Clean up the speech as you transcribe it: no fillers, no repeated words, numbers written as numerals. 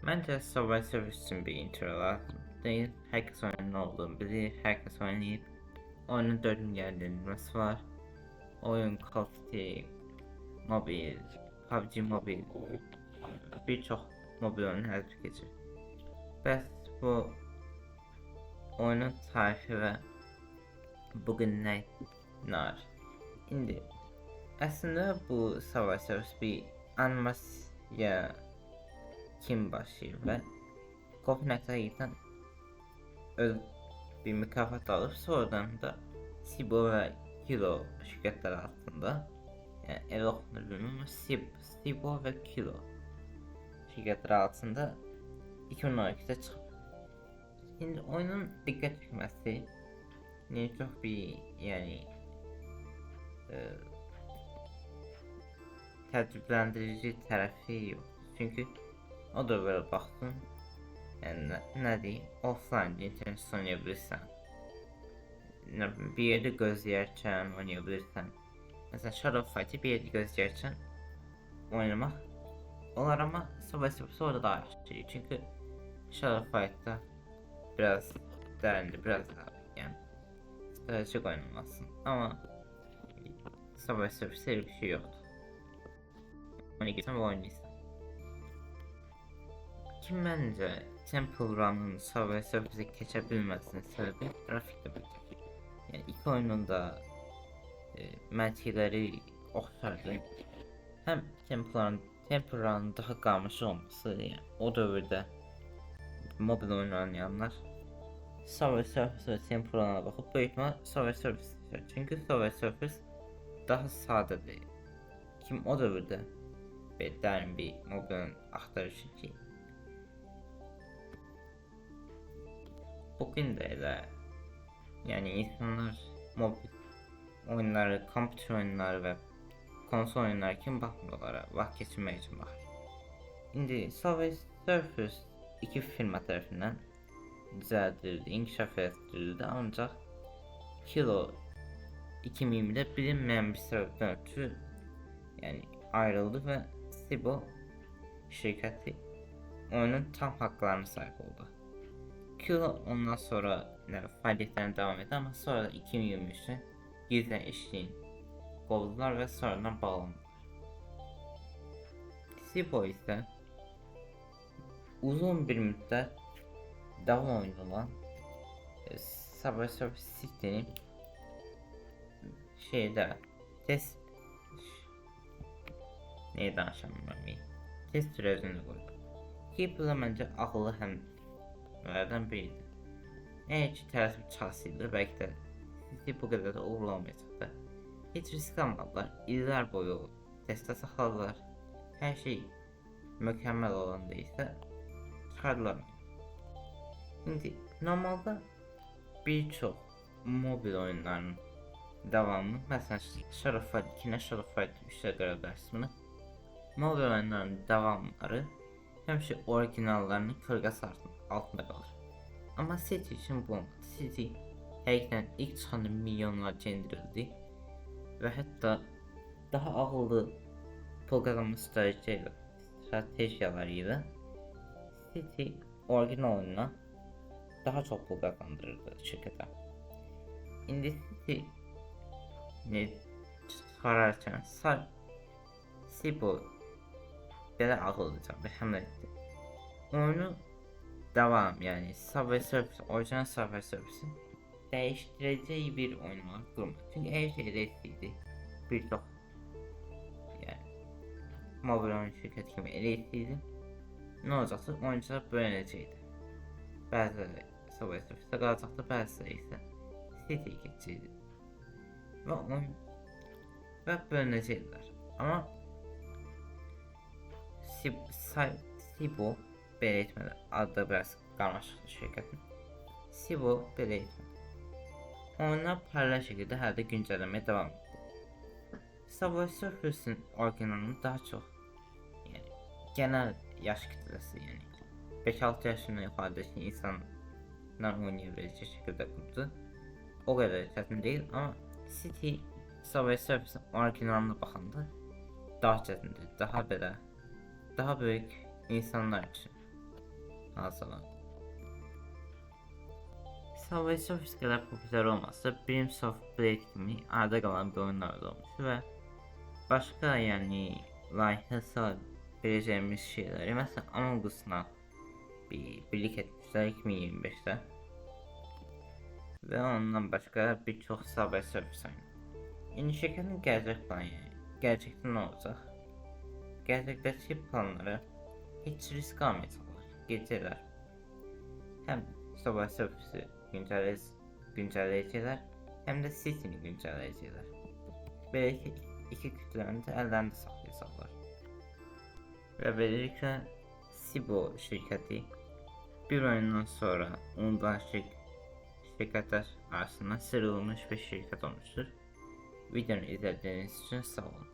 Bence Subway Surfers için bir intro lazım değil. Herkes oyunun ne olduğunu bilir. Herkes oynayıp oyunun 4 yerlendirmesi var. Oyun Call of Duty Mobile, PUBG Mobile, birçok mobil oyun hayata geçir. Bəs bu oyunun tarifi ve bugün ne var? İndi aslında bu Subway Surfers bir animasiya kim başlayır ve Copenhagen'dan bir mükafat alıp sonradan da Sibo ve Kilo şirketler altında, yani el okunur bilmiyorum ama Sibo ve Kilo şirketler altında 2012'de çıkıp. Şimdi oyunun dikkat çekmesi ne çok bir yani e, təcrübələndirici tərəfi yok. Çünkü o da böyle baktım. Yani ne diyeyim, offline internet oynayabilirsen, bir yerde gözləyərkən oynayabilirsen. Mesela Shadow Fight'ı bir yerde gözləyərkən oynamak olar, ama Subway Surfers orada daha yaxşı. Çünkü Shadow Fight'ta biraz derinli, biraz daha yani stratejik oynamalısın. Ama Subway Surfers'te öyle bir şey yoktu. Ona gitsen ve oynayırsan. Kim bence Temple Run'ın Subway Surfers'e geçebilmesinin sebebi grafikte bence. Yani iki oyunun da məntiqləri oxşardı. Hem Temple Run'ın daha qarmaşıq olması, yani o dövrdə mobil oyun oynayanlar Subway Surfers ve Temple Run'a baxıb böyük ihtimal Subway Surfers seçər. Çünki Subway Surfers daha sadedir. Kim o dövrdə dərin bir mobil oyun axtarışı ki, bugün de elə, yani insanlar mobil oyunları, kompüter oyunları ve konsol oyunları kim bakmıyorlar, vaxt geçirmək için bakır. İndi Subway Surfers iki firma tarafından düzəldildi, inkişaf etdirildi, ancaq Kilo 2020'de bilinmeyen bir sebepten ötürü yani ayrıldı ve Sibo şirketi oyunun tam haklarına sahip oldu. Kilo ondan sonra faaliyetlerine devam etti, ama sonra da 2023'te gizlen eşliğin kovdular ve sonradan bağlandılar. Sibo ise uzun bir müddet devam oyunu olan Subway Surfers City'nin test neyi danışamıyorum, test sürecinde koydu. Ki bu da bence akıllı hemlerden biriydi. Eğer ki tərəfim çalsaydı belki de City bu kadar da uğurlu olmayacaktı. Hiç risk almadılar. İllər boyu teste saxladılar. Her şey mükemmel olan değilse çıxardılar. Şimdi normalde birçok mobil oyunların devamı, mesela Shadow Fight 2'ne Shadow Fight 3'e göre versiyonu, mobil oyunların devamları həmişə orijinallarının kölgəsi altında kalır. Ama City için bu olmadı. City həqiqətən ilk çıxanda milyonlarca indirildi ve hatta daha ağıllı pul kazanma stratejiyalarıyla City orijinal oyununa daha çok pul kazandırırdı şirkete. İndi City ne çıxararkən Sibo belə ağıllıca bir həmlə etdi. Oyunu devam, yani Subway Surfers, orijinal Subway Surfers'i değiştireceği bir oyun olarak durmadı. Çünkü her şey elitiydi. Birçok yani mobil oyun şirketi kimi elitiydi. Ne olacaktı? Oyuncular bölünəcəkdi. Bəziləri Subway Surfers'e qalacaktı, bəziləri isə City'ye geçecekti. Ve bölünəcəkdilər. Ama Sibo belə etmədi. Adı biraz qarmaşıqlı şirkətin. Sibo belə etmədi. Oyunlar paralel şəkildə hələ də güncəlləməyə devam etdi. Subway Surfers'in orijinalının daha çox yani genel yaş kitlesi, yani 5-6 yaşından yuxarıdakı insanlar oynayabiləcək şəkildə qurdu. O kadar çətin değil, ama City Subway Surfers'in orijinalına baxanda daha çətindir, daha belə, daha böyük insanlar için hazırlanır. Subway Surfers kadar popüler olmasa Dreams of Blade kimi arda kalan bir oyunlar da olmuş ve başka yani layihə salabileceğimiz şeyleri mesela Among Us'la birlik etmişler 2025'te ve ondan başka birçok Subway Surfers oyunu. Yeni şirketin gelecek planı gerçekten ne olacak? Gerçekteki planları hiç risk almayacaklar. Geceler hem Subway Surfers'ı güncelleyiciler hem de City'ni güncelleyiciler. Belki iki kütləni də əllərində saxlayacaqlar. Və beləliklə Sibo şirkəti bir oyundan sonra unutulan şirkətlər arasından sıyrılmış bir şirkət olmuştur. Videonu izlediğiniz için sağ olun.